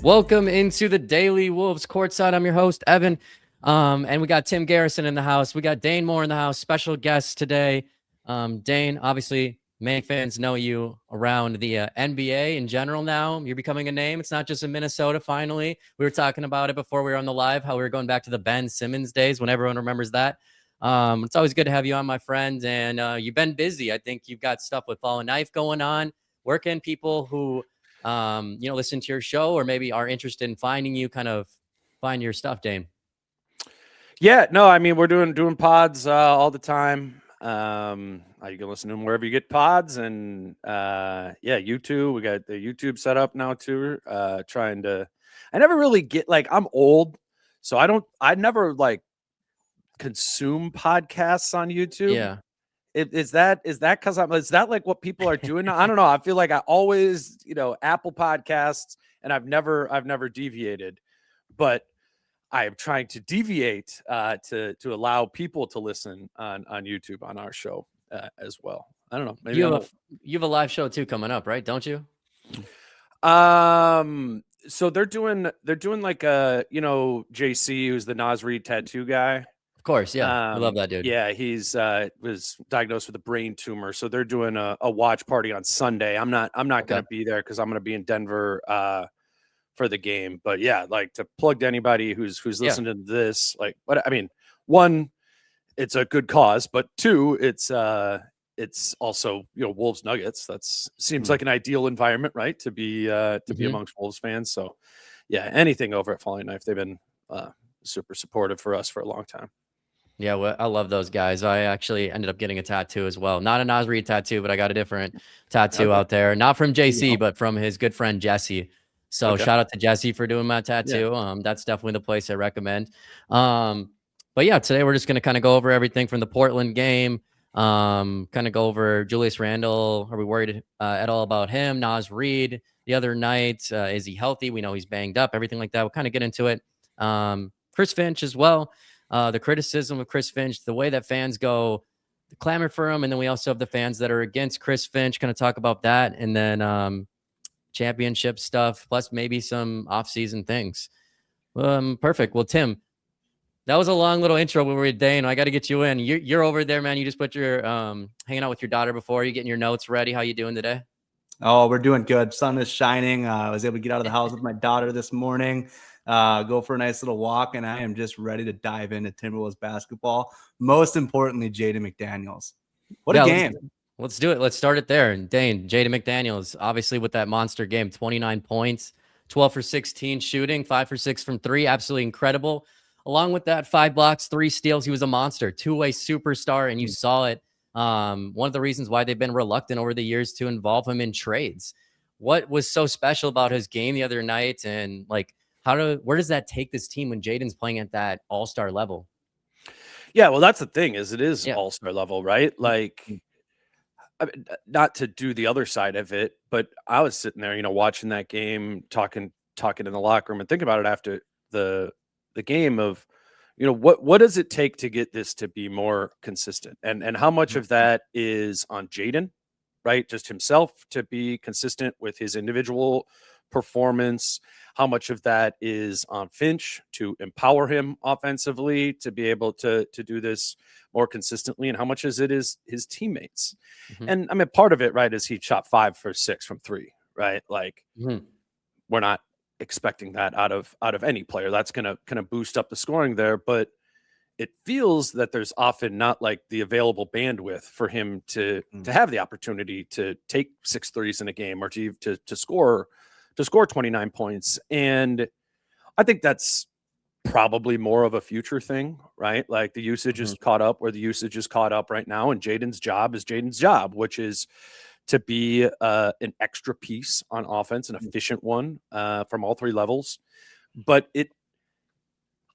Welcome into the Daily Wolves courtside. I'm your host, Evan. And we got Tim Garrison in the house. We got Dane Moore in the house, special guest today. Dane, obviously, many fans know you around the NBA in general now. You're becoming a name. It's not just in Minnesota, finally. We were talking about it before we were on the live, how we were going back to the Ben Simmons days when everyone remembers that. It's always good to have you on, my friend. And you've been busy. I think you've got stuff with Fallen Knife going on. Where can people who listen to your show or maybe are interested in finding you kind of find your stuff, Dane? Yeah, no, I mean, we're doing pods all the time. You can listen to them wherever you get pods, and YouTube. We got the YouTube set up now too. I never really get I'm old, so I never consume podcasts on YouTube. Yeah. Is that because is that like what people are doing now? I don't know. I feel like I always, Apple Podcasts, and I've never deviated, but I am trying to deviate to allow people to listen on YouTube on our show as well. I don't know. Maybe you have a live show too coming up, right? Don't you? So they're doing like JC, who's the Nas Reed tattoo guy. Of course, yeah. I love that dude. Yeah, he's was diagnosed with a brain tumor, so they're doing a watch party on Sunday. I'm not going to be there because I'm going to be in Denver for the game. But yeah, to plug to anybody who's listening to this, one, it's a good cause, but two, it's also Wolves Nuggets. Seems like an ideal environment, right, to be amongst Wolves fans. So yeah, anything over at Falling Knife, they've been super supportive for us for a long time. Yeah, well, I love those guys. I actually ended up getting a tattoo as well. Not a Nas Reed tattoo, but I got a different tattoo out there. Not from JC, but from his good friend Jesse. So shout out to Jesse for doing my tattoo. Yeah. That's definitely the place I recommend. But yeah, today we're just going to kind of go over everything from the Portland game. Kind of go over Julius Randle. Are we worried at all about him? Nas Reed the other night. Is he healthy? We know he's banged up, everything like that. We'll kind of get into it. Chris Finch as well. The criticism of Chris Finch, the way that fans go clamor for him. And then we also have the fans that are against Chris Finch, kind of talk about that. And then championship stuff, plus maybe some offseason things. Perfect. Well, Tim, that was a long little intro when we were with Dane. I got to get you in. You're over there, man. You just put your hanging out with your daughter before. You getting your notes ready. How you doing today? Oh, we're doing good. Sun is shining. I was able to get out of the house with my daughter this morning, go for a nice little walk, and I am just ready to dive into Timberwolves basketball. Most importantly, Jaden McDaniels. What a game. Let's do it. Let's start it there. And Dane, Jaden McDaniels, obviously with that monster game, 29 points, 12 for 16 shooting, 5 for 6 from 3. Absolutely incredible. Along with that, 5 blocks, 3 steals. He was a monster, two-way superstar, and you saw it. One of the reasons why they've been reluctant over the years to involve him in trades. What was so special about his game the other night? And where does that take this team when Jaden's playing at that all-star level? Yeah, well, that's the thing is it is all-star level, right? Not to do the other side of it, but I was sitting there, watching that game, talking in the locker room and thinking about it after the game of, what does it take to get this to be more consistent, and how much of that is on Jaden, right? Just himself to be consistent with his individual performance. How much of that is on Finch to empower him offensively to be able to do this more consistently, and how much is his teammates? And I mean, part of it, right, is he shot 5 for 6 from 3, right? We're not expecting that out of any player. That's gonna kind of boost up the scoring there, but it feels that there's often not the available bandwidth for him to have the opportunity to take 6 threes in a game or to score 29 points. And I think that's probably more of a future thing, right? The usage is caught up where the usage is caught up right now, and Jaden's job is Jaden's job, which is to be an extra piece on offense, an efficient one from all 3 levels. But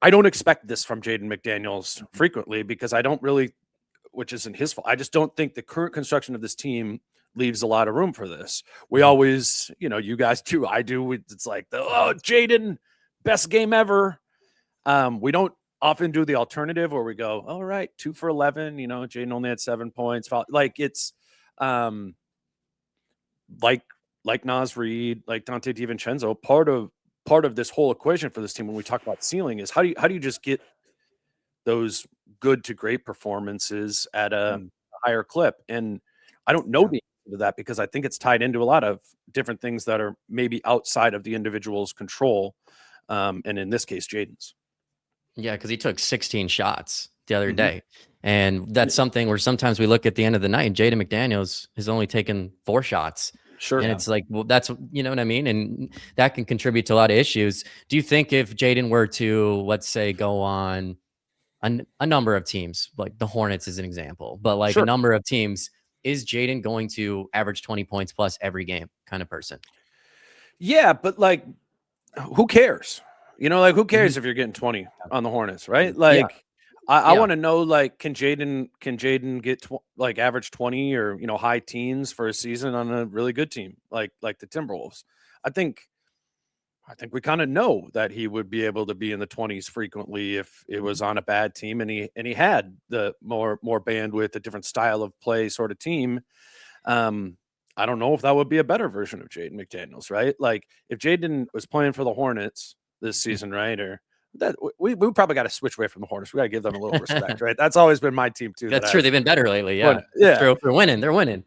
I don't expect this from Jaden McDaniels frequently, because I don't really, which isn't his fault. I just don't think the current construction of this team leaves a lot of room for this. We always, you guys too, I do. It's Jaden, best game ever. We don't often do the alternative where we go, all right, 2 for 11. Jaden only had 7 points. It's like Nas Reed, like Dante DiVincenzo. Part part of this whole equation for this team when we talk about ceiling is how do you just get those good to great performances at a higher clip? And I don't know the answer to that because I think it's tied into a lot of different things that are maybe outside of the individual's control. And in this case, Jaden's. Yeah, because he took 16 shots the other day. And that's something where sometimes we look at the end of the night and Jaden McDaniels has only taken 4 shots. Sure. And it's like, well, that's, you know what I mean? And that can contribute to a lot of issues. Do you think if Jaden were to, let's say, go on a number of teams, like the Hornets is an example, but like a number of teams, is Jaden going to average 20 points plus every game kind of person? Yeah, but like, who cares? You know, like who cares if you're getting 20 on the Hornets, right? Like, I want to know, like, can Jaden get like average 20 or, you know, high teens for a season on a really good team like the Timberwolves? I think we kind of know that he would be able to be in the 20s frequently if it was on a bad team and he had the more bandwidth, a different style of play sort of team. I don't know if that would be a better version of Jaden McDaniels, right? Like if Jaden was playing for the Hornets this season, right? Or that we probably got to switch away from the Hornets. We got to give them a little respect, right? That's always been my team too. That's true. They've been better lately. Yeah. Yeah. True. They're winning. They're winning.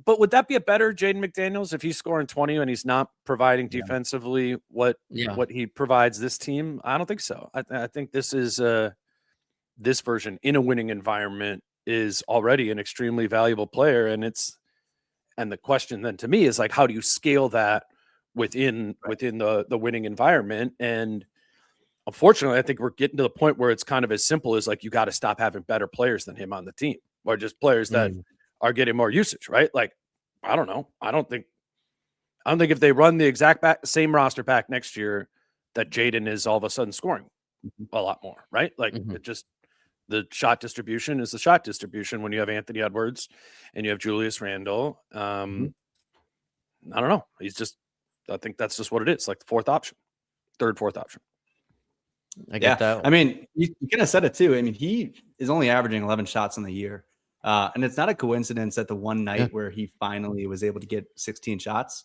But would that be a better Jaden McDaniels if he's scoring 20 and he's not providing defensively what he provides this team? I don't think so. I think this is this version in a winning environment is already an extremely valuable player, and the question then to me is like, how do you scale that within the winning environment? And unfortunately, I think we're getting to the point where it's kind of as simple as like you got to stop having better players than him on the team, or just players that are getting more usage, right? Like, I don't know. I don't think if they run the exact same roster back next year that Jaden is all of a sudden scoring a lot more, right? Like it just the shot distribution is the shot distribution when you have Anthony Edwards and you have Julius Randle. I don't know. I think that's just what it is. Like the fourth option. I get that. I mean, you kind of said it too. I mean, he is only averaging 11 shots in the year. And it's not a coincidence that the one night where he finally was able to get 16 shots.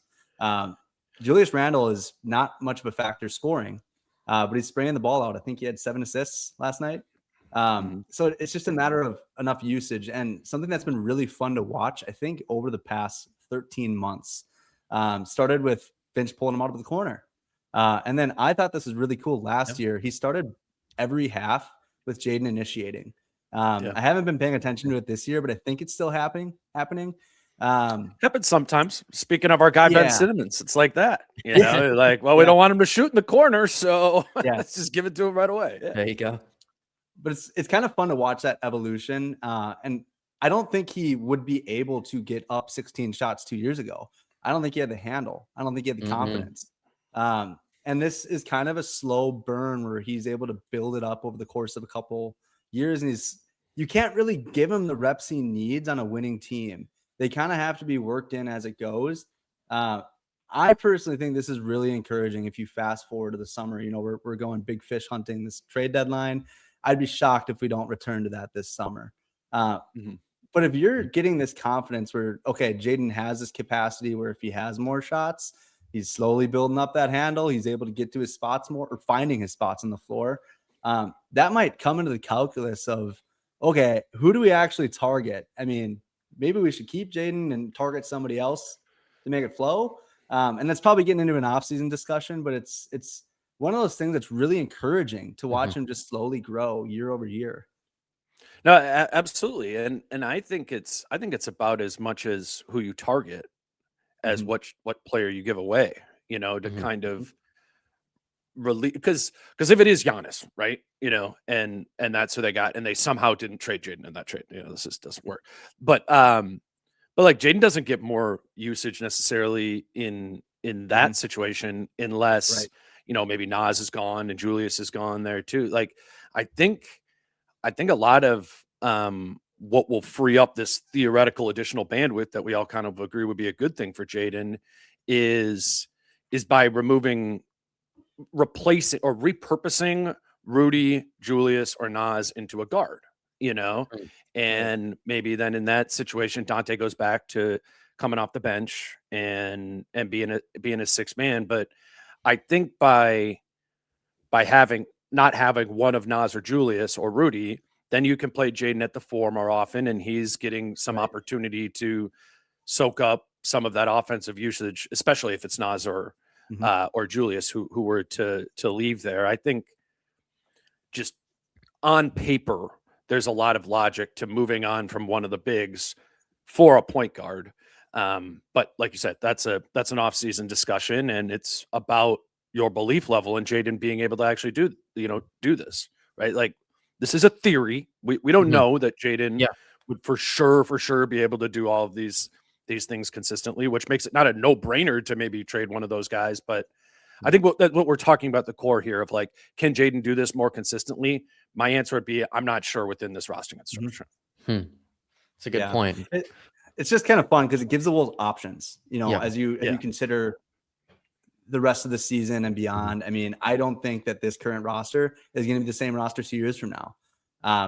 Julius Randle is not much of a factor scoring, but he's spraying the ball out. I think he had 7 assists last night. So it's just a matter of enough usage, and something that's been really fun to watch, I think, over the past 13 months. Started with Finch pulling him out of the corner. And then I thought this was really cool last year. He started every half with Jaden initiating. I haven't been paying attention to it this year, but I think it's still happening. Happens sometimes. Speaking of our guy Ben Simmons, it's like that. You know, like, well, we don't want him to shoot in the corner, so let's just give it to him right away. Yeah. There you go. But it's kind of fun to watch that evolution. And I don't think he would be able to get up 16 shots 2 years ago. I don't think he had the handle. I don't think he had the confidence. And this is kind of a slow burn where he's able to build it up over the course of a couple years. And you can't really give him the reps he needs on a winning team. They kind of have to be worked in as it goes. I personally think this is really encouraging. If you fast forward to the summer, you know, we're going big fish hunting this trade deadline. I'd be shocked if we don't return to that this summer. But if you're getting this confidence where, okay, Jaden has this capacity where if he has more shots, he's slowly building up that handle. He's able to get to his spots more, or finding his spots on the floor. That might come into the calculus of, okay, who do we actually target? I mean, maybe we should keep Jaden and target somebody else to make it flow. And that's probably getting into an offseason discussion, but it's one of those things that's really encouraging to watch him just slowly grow year over year. No, absolutely. And I think it's about as much as who you target as what player you give away, you know, to kind of release, because if it is Giannis, right, you know, and that's who they got, and they somehow didn't trade Jaden in that trade, you know, this just doesn't work. But like Jaden doesn't get more usage necessarily in that situation unless you know, maybe Nas is gone and Julius is gone there too. Like I think a lot of what will free up this theoretical additional bandwidth that we all kind of agree would be a good thing for Jaden is by replacing or repurposing Rudy, Julius, or Nas into a guard, you know, and maybe then in that situation, Dante goes back to coming off the bench and being a 6 man. But I think by not having one of Nas or Julius or Rudy, then you can play Jaden at the 4 more often, and he's getting some opportunity to soak up some of that offensive usage, especially if it's Nas or Julius who were to leave there. I think just on paper, there's a lot of logic to moving on from one of the bigs for a point guard. But like you said, that's an offseason discussion, and it's about your belief level and Jaden being able to actually do this, right? Like, this is a theory. We don't know that Jaden would for sure be able to do all of these things consistently, which makes it not a no-brainer to maybe trade one of those guys. But I think what we're talking about, the core here of like, can Jaden do this more consistently? My answer would be, I'm not sure within this roster construction. It's a good point. It's just kind of fun because it gives the Wolves options, as you consider the rest of the season and beyond. I mean, I don't think that this current roster is going to be the same roster 2 years from now.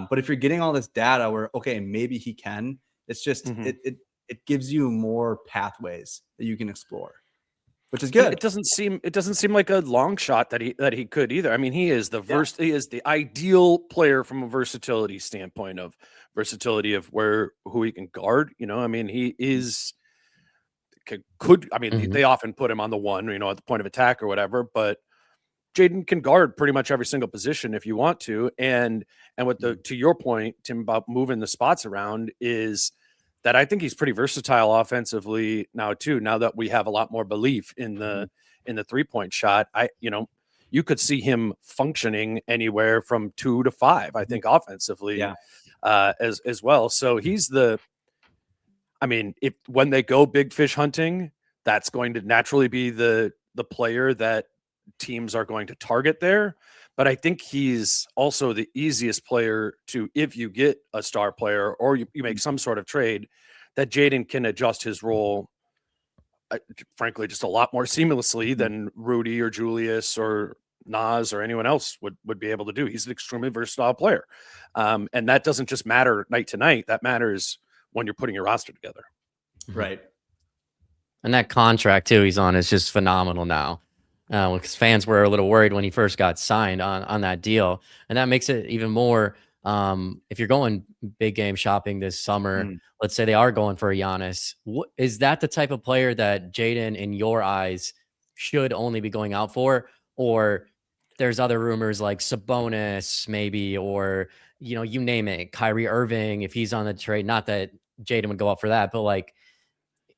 But if you're getting all this data where, okay, maybe he can, it's just, it gives you more pathways that you can explore, which is good. It doesn't seem like a long shot that he could either. I mean, he is he is the ideal player from a versatility standpoint of versatility of who he can guard. I mean, he is they often put him on the 1, at the point of attack or whatever, but Jaden can guard pretty much every single position if you want to. And to your point, Tim, about moving the spots around, is that I think he's pretty versatile offensively now too. Now that we have a lot more belief in the 3-point shot, you could see him functioning anywhere from 2 to 5. I think offensively, as well. So he's when they go big fish hunting, that's going to naturally be the player that teams are going to target there. But I think he's also the easiest player to, if you get a star player or you make some sort of trade, that Jaden can adjust his role, frankly, just a lot more seamlessly than Rudy or Julius or Nas or anyone else would be able to do. He's an extremely versatile player. And that doesn't just matter night to night. That matters when you're putting your roster together. Right. And that contract too he's on is just phenomenal now. Because fans were a little worried when he first got signed on that deal. And that makes it even more, if you're going big game shopping this summer, let's say they are going for a Giannis, is that the type of player that Jaden, in your eyes, should only be going out for? Or there's other rumors like Sabonis maybe, or, you name it, Kyrie Irving, if he's on the trade, not that Jaden would go out for that, but like,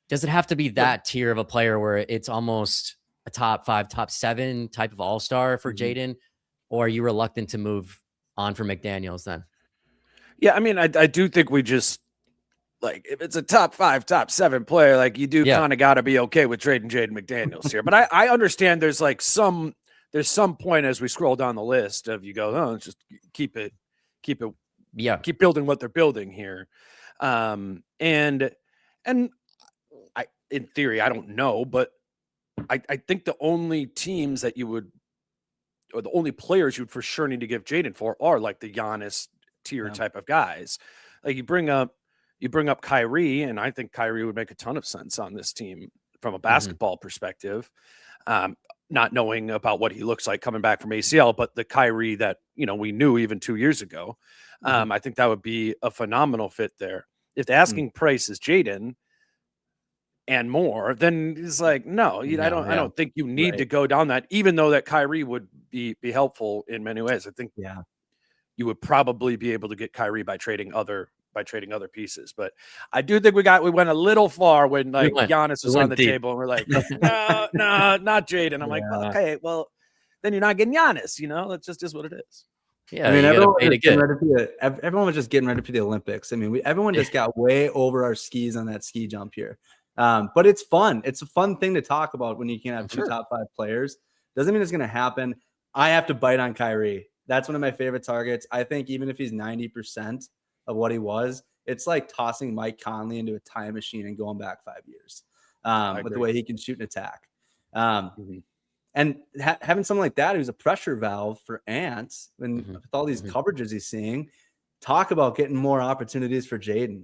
does it have to be that tier of a player where it's almost a top 5, top 7 type of all-star for Jaden, or are you reluctant to move on from McDaniels then? Yeah, I mean, I do think we just, like, if it's a top 5, top 7 player, like, you do kind of got to be okay with trading Jaden McDaniels here. But I understand there's like some point as we scroll down the list of, you go, oh, just keep building what they're building here. And in theory, I don't know, but I think the only teams that or the only players you would for sure need to give Jaden for are like the Giannis tier type of guys. Like, you bring up Kyrie, and I think Kyrie would make a ton of sense on this team from a basketball perspective. Not knowing about what he looks like coming back from ACL, but the Kyrie that, we knew even 2 years ago, I think that would be a phenomenal fit there. If the asking price is Jaden and more, then it's like, no, I don't think you need to go down that, even though that Kyrie would be helpful in many ways. I think you would probably be able to get Kyrie by trading other pieces. But I do think we went a little far when Giannis was on the table and we're like, no, not Jaden. I'm like, okay, well, then you're not getting Giannis, that's just what it is. Yeah, I mean, everyone was just getting ready for the Olympics. I mean, everyone just got way over our skis on that ski jump here. But it's fun. It's a fun thing to talk about when you can have 2 top 5 players. Doesn't mean it's going to happen. I have to bite on Kyrie. That's one of my favorite targets. I think even if he's 90% of what he was, it's like tossing Mike Conley into a time machine and going back 5 years with the way he can shoot and attack. And having someone like that who's a pressure valve for Ants, and with all these coverages he's seeing, talk about getting more opportunities for Jaden,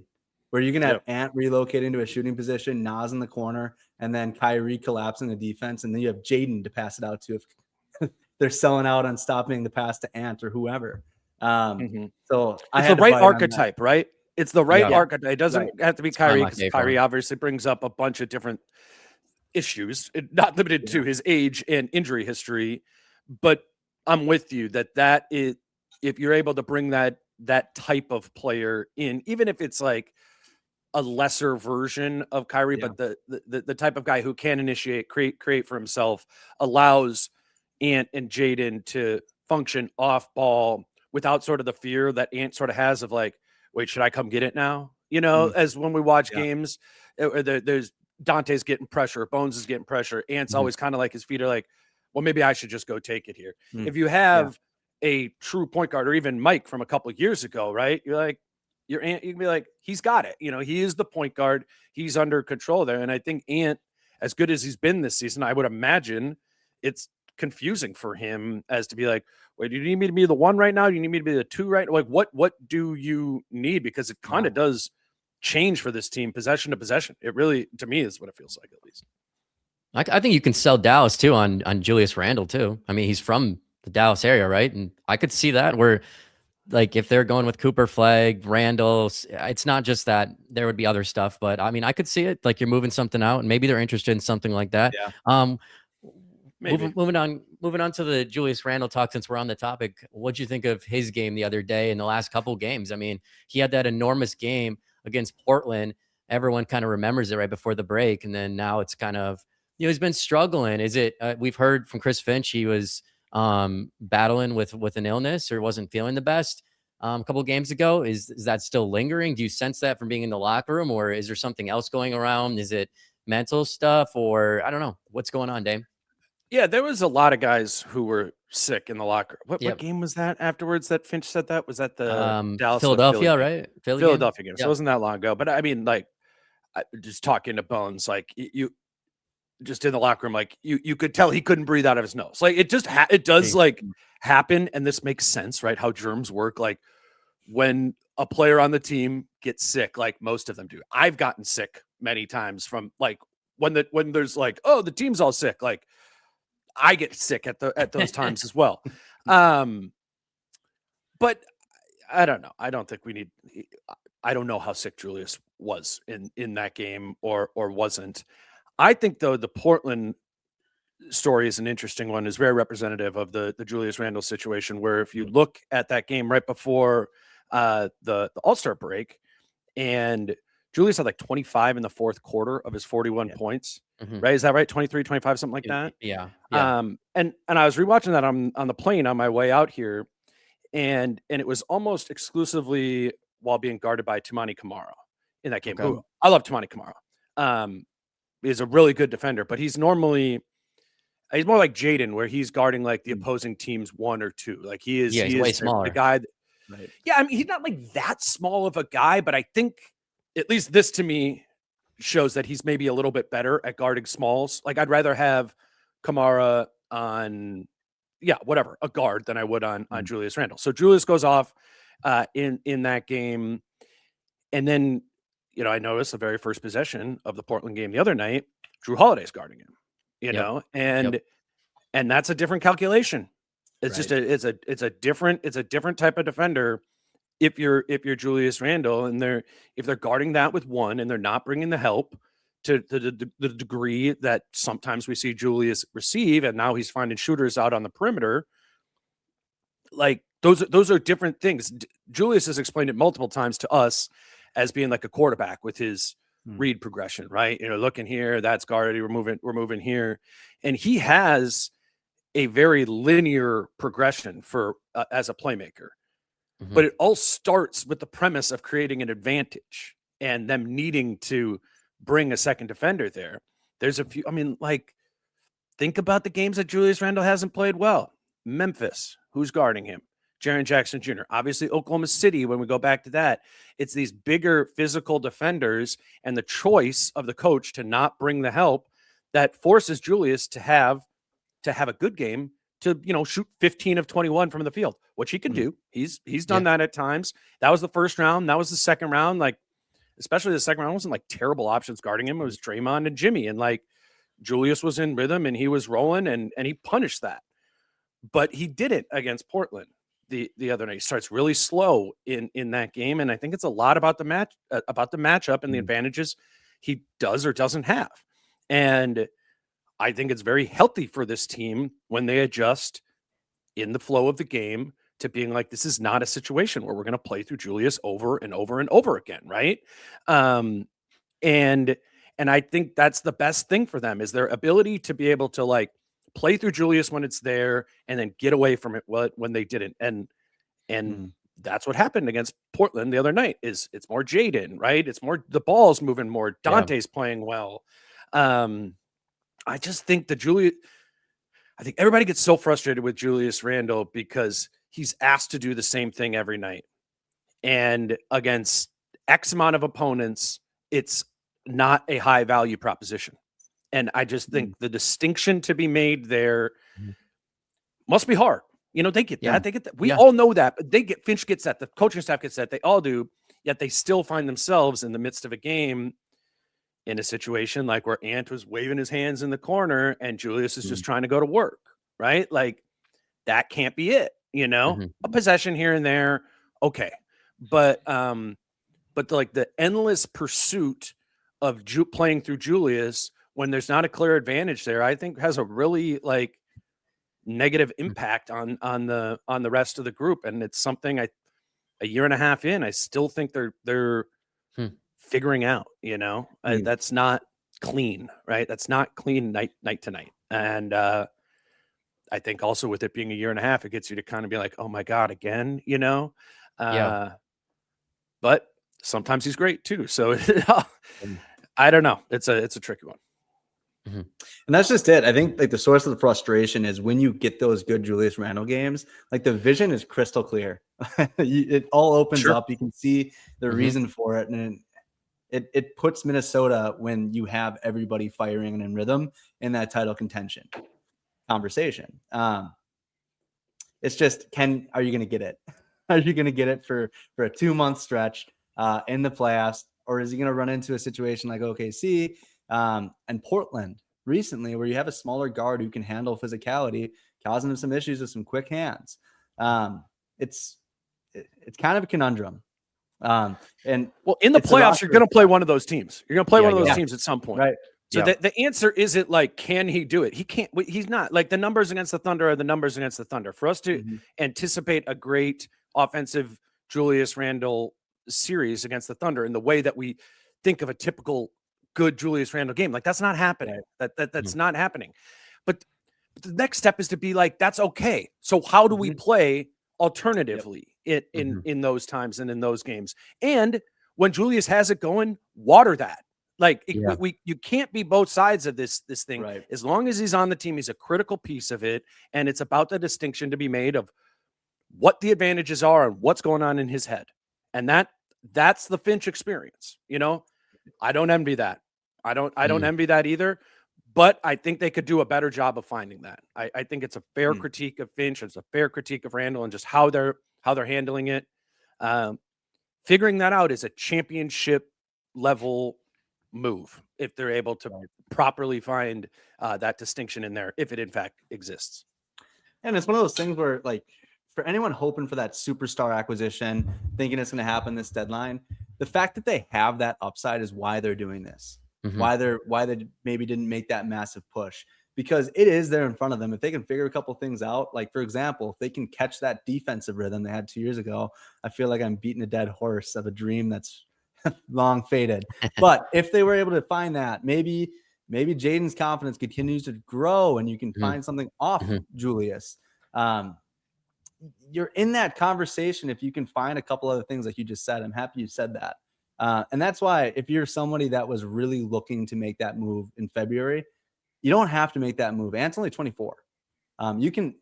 where you're gonna have Ant relocating to a shooting position, Nas in the corner, and then Kyrie collapsing the defense, and then you have Jaden to pass it out to if they're selling out on stopping the pass to Ant or whoever. So it's the right archetype, right? It's the right archetype. It doesn't have to be Kyrie, because Kyrie obviously brings up a bunch of different issues, not limited to his age and injury history. But I'm with you that is, if you're able to bring that type of player in, even if it's like a lesser version of Kyrie, but the type of guy who can initiate, create for himself, allows Ant and Jaden to function off ball without sort of the fear that Ant sort of has of like, wait, should I come get it now? You know, as when we watch games, there's Dante's getting pressure, Bones is getting pressure. Ant's always kind of like, his feet are like, well, maybe I should just go take it here. If you have a true point guard, or even Mike from a couple of years ago, right? You're like, you can be like, he's got it. You know, he is the point guard. He's under control there. And I think Ant, as good as he's been this season, I would imagine it's confusing for him as to be like, wait, do you need me to be the one right now? Do you need me to be the two right now? Like, what do you need? Because it kind of does change for this team, possession to possession. It really, to me, is what it feels like, at least. I think you can sell Dallas too on Julius Randle too. I mean, he's from the Dallas area, right? And I could see that where, like, if they're going with Cooper Flag, Randall, it's not just that. There would be other stuff, but I mean, I could see it. Like, you're moving something out, and maybe they're interested in something like that. Moving on to the Julius Randle talk, since we're on the topic. What'd you think of his game the other day and the last couple games? I mean, he had that enormous game against Portland. Everyone kind of remembers it right before the break, and then now it's kind of, you know, he's been struggling. Is it? We've heard from Chris Finch he was battling with an illness or wasn't feeling the best a couple of games ago. Is that still lingering? Do you sense that from being in the locker room, or is there something else going around? Is it mental stuff, or I don't know what's going on, Dame? Yeah, there was a lot of guys who were sick in the locker. What game was that afterwards that Finch said that? Was that the Dallas Philadelphia, right? Philadelphia game. So it wasn't that long ago. But I mean, like, just talking to Bones, like, you just in the locker room, like, you could tell he couldn't breathe out of his nose. Like, it just it does like happen, and this makes sense, right? How germs work. Like, when a player on the team gets sick, like most of them do. I've gotten sick many times from, like, when there's like, oh, the team's all sick, like, I get sick at those times as well. But I don't know. I don't think we need. I don't know how sick Julius was in that game or wasn't. I think, though, the Portland story is an interesting one. Is very representative of the Julius Randle situation. Where if you look at that game right before the All-Star break, and Julius had like 25 in the fourth quarter of his 41 points. Right? Is that right? 23, 25, something like that. Yeah. And I was rewatching that on the plane on my way out here, and it was almost exclusively while being guarded by Toumani Camara in that game. Who, I love Toumani Camara. He's a really good defender, but he's more like Jaden, where he's guarding like the opposing team's one or two. Like, he is way smaller. The guy. Yeah, I mean, he's not like that small of a guy, but I think, at least this to me, shows that he's maybe a little bit better at guarding smalls. Like, I'd rather have Camara on, a guard than I would on Julius Randle. So Julius goes off in that game. And then, I noticed the very first possession of the Portland game the other night, Drew Holiday's guarding him, you know, and that's a different calculation. It's just it's a different type of defender. If you're Julius Randle, and if they're guarding that with one, and they're not bringing the help to the degree that sometimes we see Julius receive, and now he's finding shooters out on the perimeter, like, those are different things. Julius has explained it multiple times to us as being like a quarterback with his read progression, right? Looking here, that's guarded, we're moving here, and he has a very linear progression for as a playmaker. But it all starts with the premise of creating an advantage and them needing to bring a second defender there. There's a few, I mean, like, think about the games that Julius Randle hasn't played well. Memphis, who's guarding him? Jaren Jackson Jr. Obviously, Oklahoma City, when we go back to that, it's these bigger physical defenders, and the choice of the coach to not bring the help that forces Julius to have a good game, to shoot 15 of 21 from the field, which he can do. He's done that at times. That was the first round. That was the second round. Like, especially the second round, wasn't like terrible options guarding him. It was Draymond and Jimmy, and like Julius was in rhythm and he was rolling, and he punished that. But he did it against Portland the other night. He starts really slow in that game, and I think it's a lot about the matchup and the advantages he does or doesn't have. And I think it's very healthy for this team when they adjust in the flow of the game to being like, this is not a situation where we're going to play through Julius over and over and over again, right? And I think that's the best thing for them, is their ability to be able to like play through Julius when it's there and then get away from it when they didn't. And that's what happened against Portland the other night. Is it's more Jaden, right? It's more the ball's moving more. Dante's playing well. I just think I think everybody gets so frustrated with Julius Randle because he's asked to do the same thing every night. And against X amount of opponents, it's not a high value proposition. And I just think the distinction to be made there must be hard. You know, they get that. They get that. We all know that. But Finch gets that. The coaching staff gets that. They all do. Yet they still find themselves in the midst of a game in a situation like where Ant was waving his hands in the corner and Julius is just trying to go to work, right? Like that can't be it, you know? A possession here and there, okay. But like the endless pursuit of playing through Julius when there's not a clear advantage there, I think has a really like negative impact on the rest of the group. And it's something a year and a half in, I still think they're figuring out, you know. That's not clean, right? That's not clean night to night. And I think also with it being a year and a half, it gets you to kind of be like, oh my God, again, you know? But sometimes he's great too. So I don't know. It's a tricky one. And that's just it. I think like the source of the frustration is when you get those good Julius Randle games, like the vision is crystal clear. It all opens up. You can see the reason for it. And it puts Minnesota, when you have everybody firing and in rhythm, in that title contention conversation. It's just, are you going to get it? Are you going to get it for a 2-month stretch in the playoffs? Or is he going to run into a situation like OKC and Portland recently, where you have a smaller guard who can handle physicality, causing him some issues with some quick hands? It's kind of a conundrum. And well, in the playoffs, you're going to play one of those teams. You're going to play one of those teams at some point. Right. So the answer isn't like, can he do it? He can't. He's not. Like the numbers against the Thunder are the numbers against the Thunder. For us to anticipate a great offensive Julius Randle series against the Thunder in the way that we think of a typical good Julius Randle game, like that's not happening. That's not happening. But the next step is to be like, that's okay. So how do we play alternatively in those times and in those games? And when Julius has it going, water that. Like you can't be both sides of this thing. Right. As long as he's on the team, he's a critical piece of it. And it's about the distinction to be made of what the advantages are and what's going on in his head. And that's the Finch experience. You know, I don't envy that. I don't envy that either. But I think they could do a better job of finding that. I think it's a fair critique of Finch. It's a fair critique of Randle and just how they're handling it. Figuring that out is a championship level move if they're able to properly find that distinction in there, if it in fact exists. And it's one of those things where, like, for anyone hoping for that superstar acquisition, thinking it's going to happen this deadline, the fact that they have that upside is why they're doing this. Why they maybe didn't make that massive push, because it is there in front of them. If they can figure a couple things out, like for example, if they can catch that defensive rhythm they had 2 years ago, I feel like I'm beating a dead horse of a dream that's long faded. But if they were able to find that, maybe Jaden's confidence continues to grow and you can find something off Julius. You're in that conversation if you can find a couple other things like you just said. I'm happy you said that. And that's why if you're somebody that was really looking to make that move in February, you don't have to make that move. Ant's only 24. You can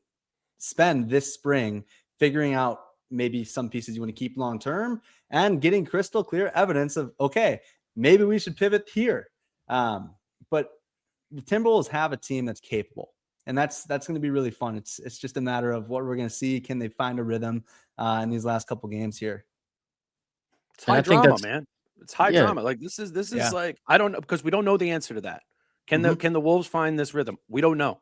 spend this spring figuring out maybe some pieces you want to keep long-term and getting crystal clear evidence of, okay, maybe we should pivot here. But the Timberwolves have a team that's capable, and that's going to be really fun. It's just a matter of what we're going to see. Can they find a rhythm in these last couple games here? It's high drama, man. It's high Yeah. drama. Like this is Yeah. like, I don't know, because we don't know the answer to that. Can the Wolves find this rhythm? We don't know.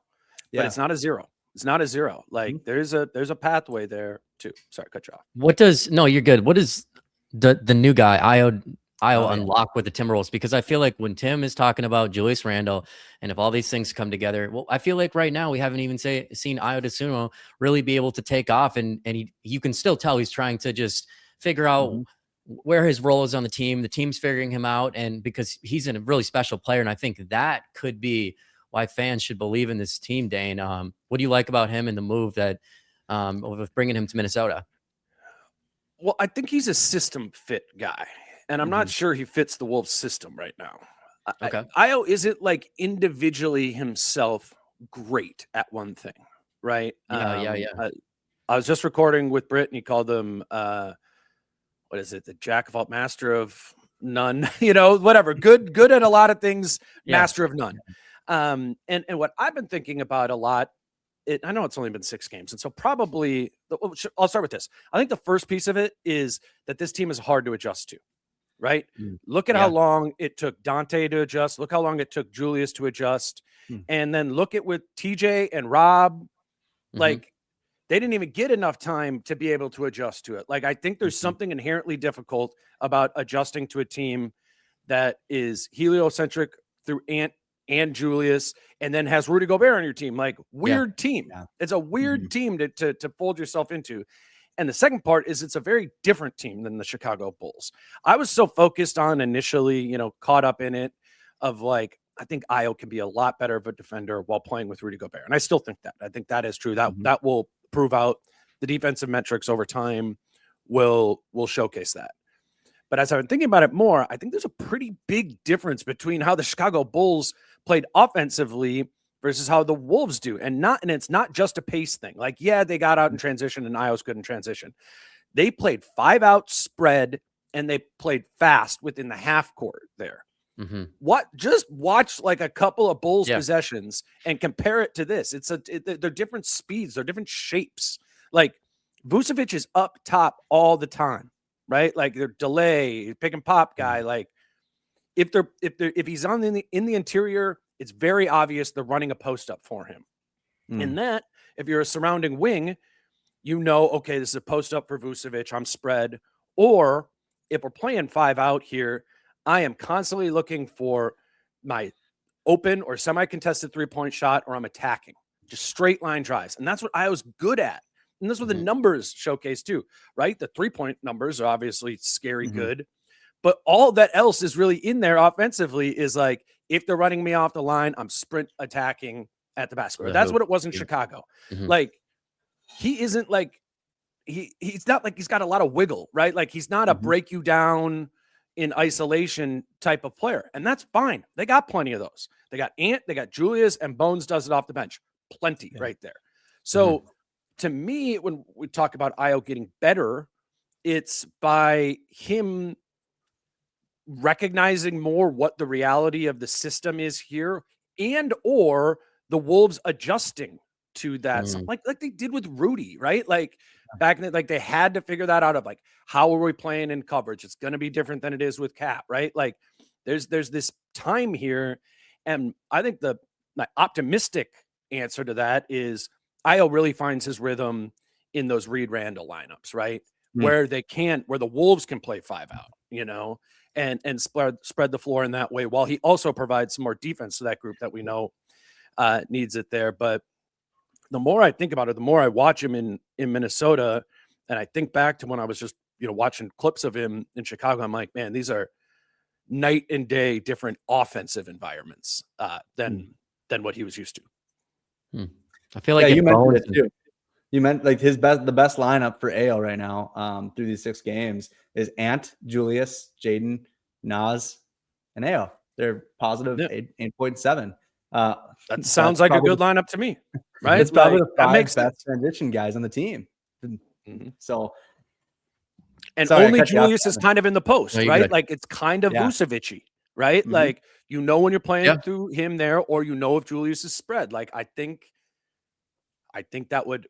But it's not a zero. It's not a zero. Like there's a pathway there too. Sorry, cut you off. What does no, you're good. What does the new guy, Ayo yeah. unlock with the Timberwolves? Because I feel like when Tim is talking about Julius Randle and if all these things come together, well, I feel like right now we haven't even seen Ayo Dosunmu really be able to take off, and you can still tell he's trying to just figure out where his role is on the team. The team's figuring him out, and because he's a really special player, and I think that could be why fans should believe in this team. Dane, what do you like about him and the move that with bringing him to Minnesota? Well, I think he's a system fit guy, and I'm not sure he fits the Wolves system right now. Okay. Ayo isn't like individually himself great at one thing, right? Yeah. I was just recording with Britt, and he called him what is it? The jack of all, master of none, whatever. Good at a lot of things, master of none. And what I've been thinking about a lot, I know it's only been 6 games, and so probably I'll start with this. I think the first piece of it is that this team is hard to adjust to, right? Look at how long it took Dante to adjust. Look how long it took Julius to adjust. And then look at with TJ and Rob, like they didn't even get enough time to be able to adjust to it. Like, I think there's something inherently difficult about adjusting to a team that is heliocentric through Ant and Julius, and then has Rudy Gobert on your team. Like, weird team. Yeah. It's a weird team to fold yourself into. And the second part is it's a very different team than the Chicago Bulls. I was so focused on initially, caught up in it of like, I think Ayo can be a lot better of a defender while playing with Rudy Gobert. And I still think that. I think that is true. That will prove out. The defensive metrics over time will showcase that. But as I've been thinking about it more, I think there's a pretty big difference between how the Chicago Bulls played offensively versus how the Wolves do. And it's not just a pace thing. Like, yeah, they got out in transition and Ayo's good in transition. They played 5-out spread and they played fast within the half court there. Just watch like a couple of Bulls possessions and compare it to this. They're different speeds, they're different shapes. Like, Vucevic is up top all the time, right? Like, they're delay, pick and pop guy. Like, if he's on in the interior, it's very obvious they're running a post up for him. And that, if you're a surrounding wing, okay, this is a post up for Vucevic, I'm spread. Or if we're playing 5-out here, I am constantly looking for my open or semi-contested 3-point shot, or I'm attacking. Just straight line drives. And that's what I was good at. And that's what the numbers showcase too, right? The 3-point numbers are obviously scary good. But all that else is really in there offensively is like, if they're running me off the line, I'm sprint attacking at the basket. That's what it was in Chicago. Like, he isn't like, he's not like he's got a lot of wiggle, right? Like, he's not a break you down in isolation type of player. And that's fine. They got plenty of those. They got Ant, they got Julius, and Bones does it off the bench. Plenty right there. So to me, when we talk about Ayo getting better, it's by him recognizing more what the reality of the system is here, and or the Wolves adjusting to that, like they did with Rudy, right? Like, back in like they had to figure that out of like, how are we playing in coverage? It's going to be different than it is with Cap, right? Like, there's this time here, and I think my optimistic answer to that is Ayo really finds his rhythm in those Reed Randle lineups, right? Where the Wolves can play 5-out, and spread the floor in that way, while he also provides some more defense to that group that we know needs it there. But the more I think about it, the more I watch him in Minnesota, and I think back to when I was just watching clips of him in Chicago, I'm like, man, these are night and day different offensive environments than what he was used to. I feel like you mentioned it too. You meant like the best lineup for Ayo right now through these 6 games is Ant, Julius, Jaden, Nas, and Ayo. They're positive 8.7. That sounds like a good lineup to me, right? It's probably the 5 best transition guys on the team. So, only Julius is kind of in the post, right? Like, it's kind of Vucevic-y, right? Like, when you're playing through him there, or if Julius is spread. Like, I think that would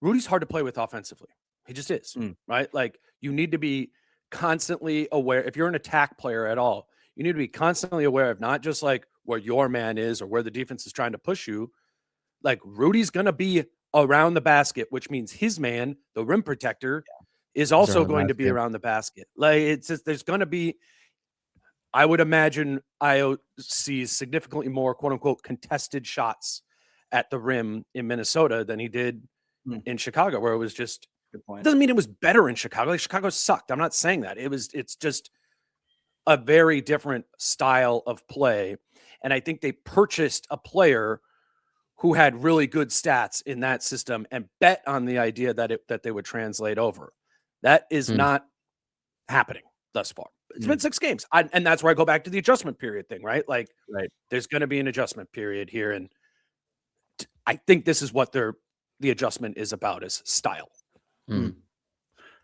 Rudy's hard to play with offensively. He just is, right? Like, you need to be constantly aware. If you're an attack player at all, you need to be constantly aware of not just like where your man is or where the defense is trying to push you. Like Rudy's going to be around the basket, which means his man, the rim protector, is also going to be around the basket. Like it's just, there's going to be, I would imagine Ayo sees significantly more quote unquote contested shots at the rim in Minnesota than he did in Chicago, where it was just, Good point. it doesn't mean it was better in Chicago. Like Chicago sucked. I'm not saying that. It's just a very different style of play. And I think they purchased a player who had really good stats in that system and bet on the idea that they would translate over. That is not happening thus far. It's been 6 games. And that's where I go back to the adjustment period thing, right? Like, there's going to be an adjustment period here. And I think this is what the adjustment is about, is style.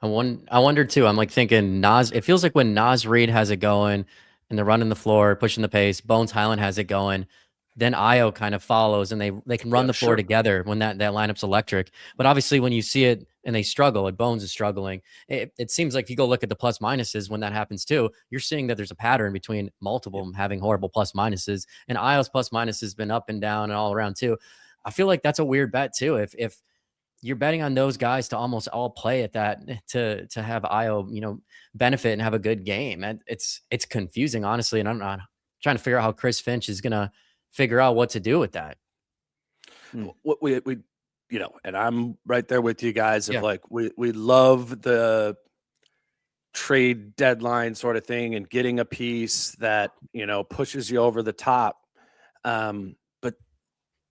I wonder too. I'm like thinking Nas. It feels like when Nas Reed has it going and they're running the floor, pushing the pace, Bones Highland has it going, then Ayo kind of follows and they can run the floor together when that lineup's electric. But obviously when you see it and they struggle, like Bones is struggling, it seems like if you go look at the plus minuses when that happens too, you're seeing that there's a pattern between multiple of them having horrible plus minuses, and Ayo's plus minus has been up and down and all around too. I feel like that's a weird bet too. If you're betting on those guys to almost all play at that to have Ayo, benefit and have a good game. And it's confusing, honestly. And I'm not trying to figure out how Chris Finch is going to figure out what to do with that. What we and I'm right there with you guys of like, we love the trade deadline sort of thing and getting a piece that, pushes you over the top. But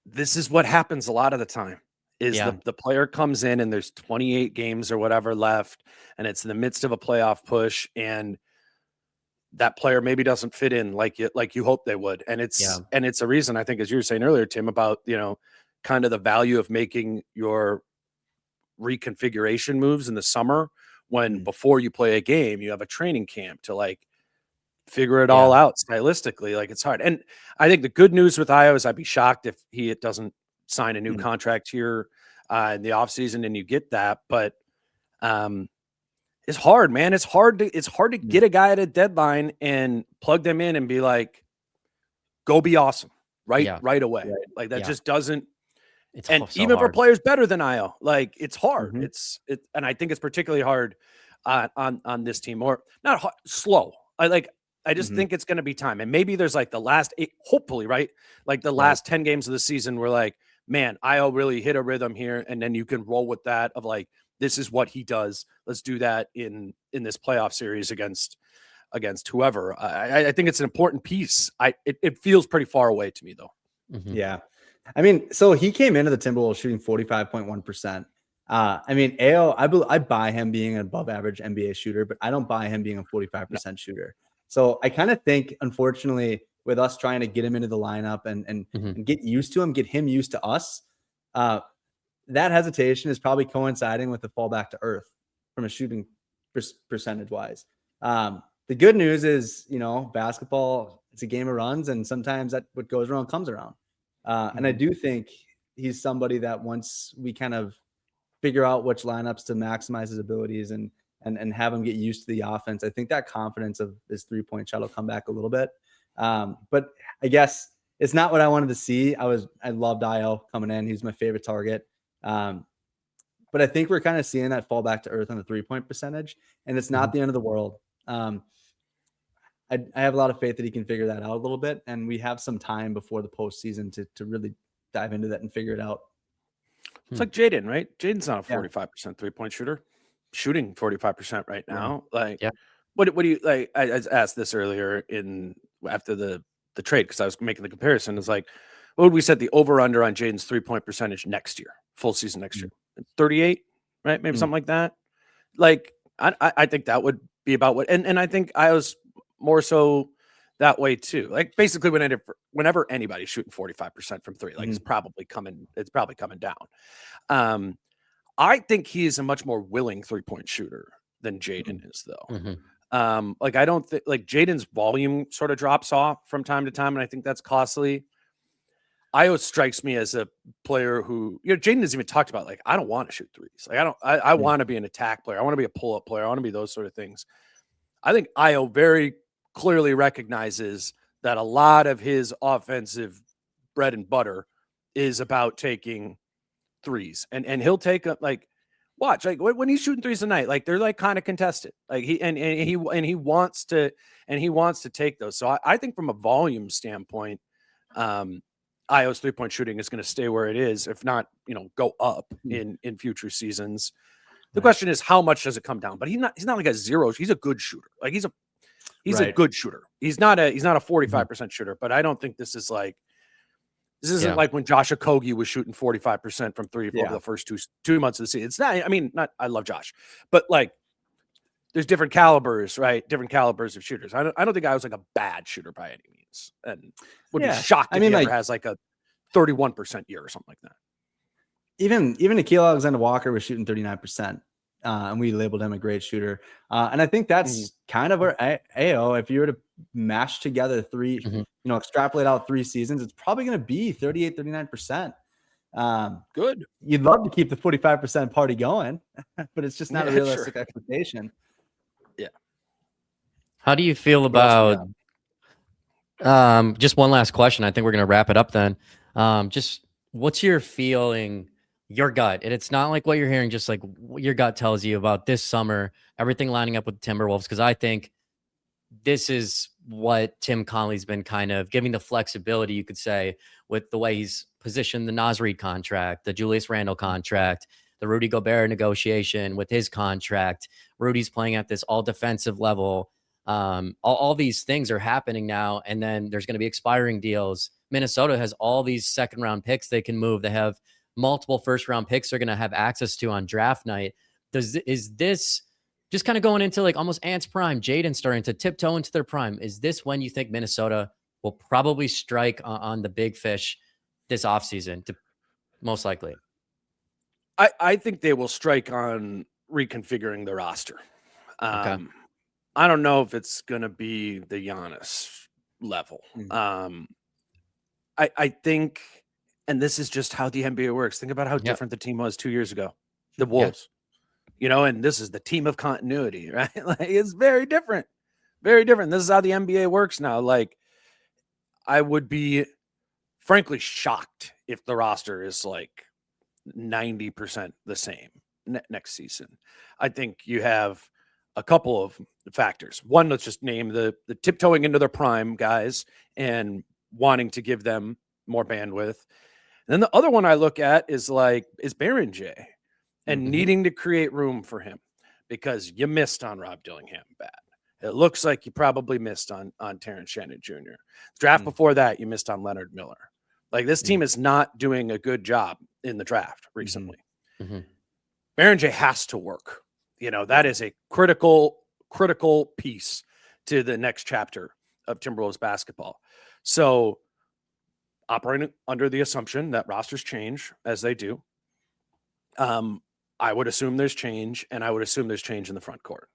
this is what happens a lot of the time. Is the player comes in and there's 28 games or whatever left, and it's in the midst of a playoff push, and that player maybe doesn't fit in like you hope they would. And it's a reason, I think, as you were saying earlier, Tim, about, kind of the value of making your reconfiguration moves in the summer when before you play a game, you have a training camp to like figure it all out stylistically. Like, it's hard. And I think the good news with Ayo is I'd be shocked if he doesn't sign a new contract here in the offseason and you get that. But it's hard, man. It's hard to get a guy at a deadline and plug them in and be like, go be awesome right away. Like that just doesn't. It's and so even hard for players better than Ayo, like it's hard. And I think it's particularly hard on this team, or not hard, slow. I just think it's going to be time. And maybe there's like the last 8, hopefully, right? Like the last 10 games of the season where like, man, Ayo really hit a rhythm here. And then you can roll with that of like, this is what he does. Let's do that in this playoff series against whoever. I think it's an important piece. It feels pretty far away to me though. Yeah. I mean, so he came into the Timberwolves shooting 45.1%. I mean, Ayo, I buy him being an above average NBA shooter, but I don't buy him being a 45% shooter. So I kind of think, unfortunately, with us trying to get him into the lineup and get used to him, get him used to us, that hesitation is probably coinciding with the fall back to earth from a shooting percentage wise. The good news is, basketball, it's a game of runs, and sometimes that what goes around comes around. And I do think he's somebody that once we kind of figure out which lineups to maximize his abilities and have him get used to the offense, I think that confidence of his 3-point shot will come back a little bit. But I guess it's not what I wanted to see. I loved Ayo coming in. He's my favorite target. But I think we're kind of seeing that fall back to earth on the 3-point percentage, and it's not the end of the world. I have a lot of faith that he can figure that out a little bit, and we have some time before the postseason to really dive into that and figure it out. It's like Jaden, right? Jaden's not a 45% 3-point shooter, shooting 45% right now. What do you like? I asked this earlier after the trade, because I was making the comparison. It's like, what would we set the over under on Jaden's 3-point percentage next year, full season next year? 38, right? Maybe something like that. Like, I think that would be about what, and I think I was more so that way too. Like basically whenever anybody's shooting 45% from 3, like it's probably coming down. I think he is a much more willing 3-point shooter than Jaden is though. Like I don't think like Jaden's volume sort of drops off from time to time, and I think that's costly. Ayo strikes me as a player who, Jaden has even talked about, like, I don't want to shoot threes. Like I want to be an attack player. I want to be a pull-up player. I want to be those sort of things. I think Ayo very clearly recognizes that a lot of his offensive bread and butter is about taking threes, and he'll take a, like, watch, like when he's shooting threes tonight, like they're like kind of contested, like he wants to take those. So I think from a volume standpoint, Ayo's 3-point shooting is going to stay where it is, if not, go up in future seasons. The question is, how much does it come down? But he's not like a zero. He's a good shooter. Like he's a good shooter. He's not a 45% shooter, but I don't think this isn't like when Josh Okogie was shooting 45% from three over the first two months of the season. It's not, I love Josh, but like there's different calibers, right? Different calibers of shooters. I don't think I was like a bad shooter by any means, and would be shocked if he ever has like a 31% year or something like that. Even Nickeil Alexander-Walker was shooting 39%, and we labeled him a great shooter. And I think that's kind of where Ayo, if you were to mash together extrapolate out 3 seasons, it's probably going to be 38, 39%. Good. You'd love to keep the 45% party going, but it's just not a realistic expectation. Yeah. How do you feel about just one last question? I think we're going to wrap it up then. Just what's your feeling, your gut? And it's not like what you're hearing, just like what your gut tells you about this summer, everything lining up with the Timberwolves. Because I think this is what Tim Connelly's been kind of giving the flexibility, you could say, with the way he's positioned the Naz Reid contract, the Julius Randle contract, the Rudy Gobert negotiation with his contract. Rudy's playing at this all defensive level. All these things are happening now, and then there's going to be expiring deals. Minnesota has all these second-round picks they can move. They have multiple first-round picks they're going to have access to on draft night. Is this just kind of going into like almost Ant's prime, Jaden starting to tiptoe into their prime? Is this when you think Minnesota will probably strike on the big fish this offseason, most likely? I think they will strike on reconfiguring the roster. I don't know if it's going to be the Giannis level. I think, and this is just how the NBA works. Think about how different the team was 2 years ago. The Wolves, and this is the team of continuity, right? Like it's very different, very different. This is how the NBA works now. Like I would be frankly shocked if the roster is like 90% the same next season. I think you have a couple of factors. One, let's just name the tiptoeing into their prime guys and wanting to give them more bandwidth. And then the other one I look at is Baron J and needing to create room for him because you missed on Rob Dillingham bad. It looks like you probably missed on Terrence Shannon Jr. The draft before that, you missed on Leonard Miller. Like this team is not doing a good job in the draft recently. Baron J has to work. That is a critical piece to the next chapter of Timberwolves basketball. So operating under the assumption that rosters change as they do, I would assume there's change, and I would assume there's change in the front court.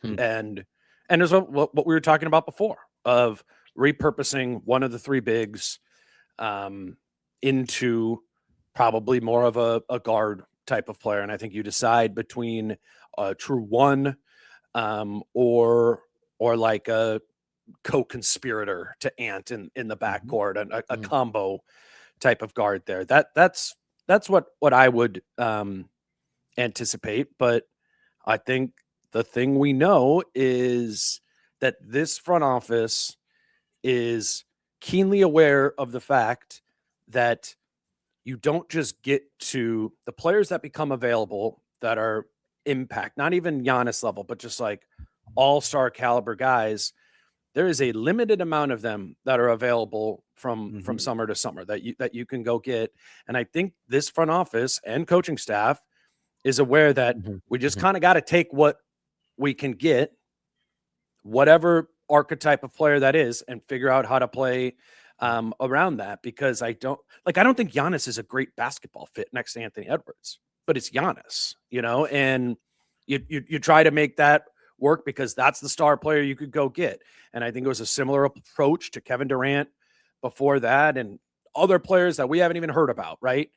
And there's what we were talking about before of repurposing one of the 3 bigs into probably more of a guard type of player. And I think you decide between a true 1 or like a co-conspirator to Ant in the backcourt and a combo type of guard there. That's what I would anticipate. But I think the thing we know is that this front office is keenly aware of the fact that you don't just get to the players that become available that are impact, not even Giannis level, but just like all-star caliber guys. There is a limited amount of them that are available from summer to summer that you can go get. And I think this front office and coaching staff is aware that we just kind of got to take what we can get, whatever archetype of player that is, and figure out how to play around that. Because I don't think Giannis is a great basketball fit next to Anthony Edwards, but it's Giannis, and you try to make that work because that's the star player you could go get. And I think it was a similar approach to Kevin Durant before that and other players that we haven't even heard about, right?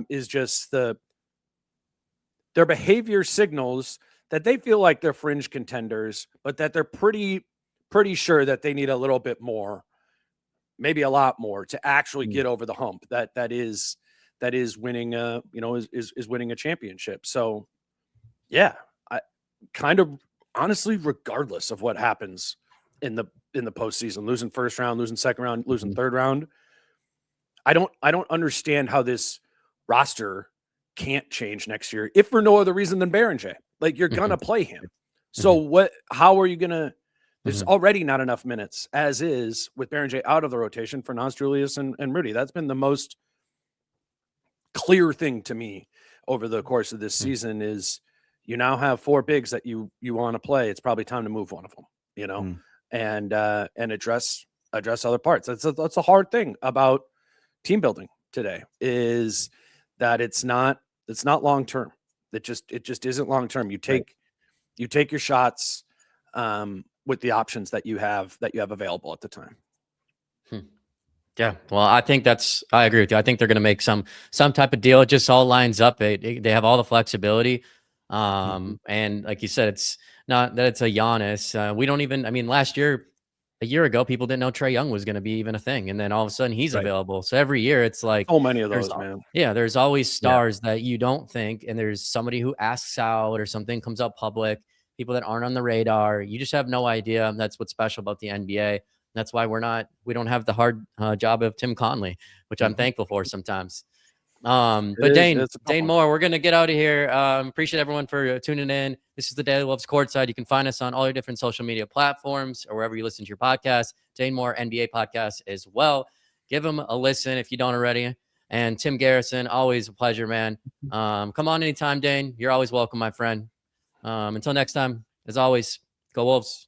Is just their behavior signals that they feel like they're fringe contenders, but that they're pretty sure that they need a little bit more, maybe a lot more, to actually get over the hump. That is winning is winning a championship. So yeah, I kind of honestly, regardless of what happens in the postseason, losing first round, losing second round, losing third round, I don't understand how this roster can't change next year, if for no other reason than Berenger. Like, you're gonna play him. So how are you gonna? There's already not enough minutes as is with Berenger out of the rotation for Naz, Julius, and Rudy. That's been the most clear thing to me over the course of this season. Is you now have 4 bigs that you want to play. It's probably time to move one of them, and address other parts. That's a hard thing about team building today, is that it's not long term. It just isn't long term. You take your shots with the options that you have available at the time. Yeah, well, I agree with you. I think they're going to make some type of deal. It just all lines up. They have all the flexibility. And like you said, it's not that it's a Giannis. We don't even, I mean, a year ago, people didn't know Trae Young was going to be even a thing. And then all of a sudden he's available. So every year it's like, so many of those, man. Yeah. There's always stars that you don't think, and there's somebody who asks out or something comes up public, people that aren't on the radar. You just have no idea. That's what's special about the NBA. That's why we don't have the hard job of Tim Conley, which I'm thankful for sometimes. But Dane Moore, we're going to get out of here. Appreciate everyone for tuning in. This is the Daily Wolves Courtside. You can find us on all your different social media platforms or wherever you listen to your podcast. Dane Moore NBA podcast as well. Give him a listen if you don't already. And Tim Garrison, always a pleasure, man. Come on anytime, Dane. You're always welcome, my friend. Until next time, as always, go Wolves.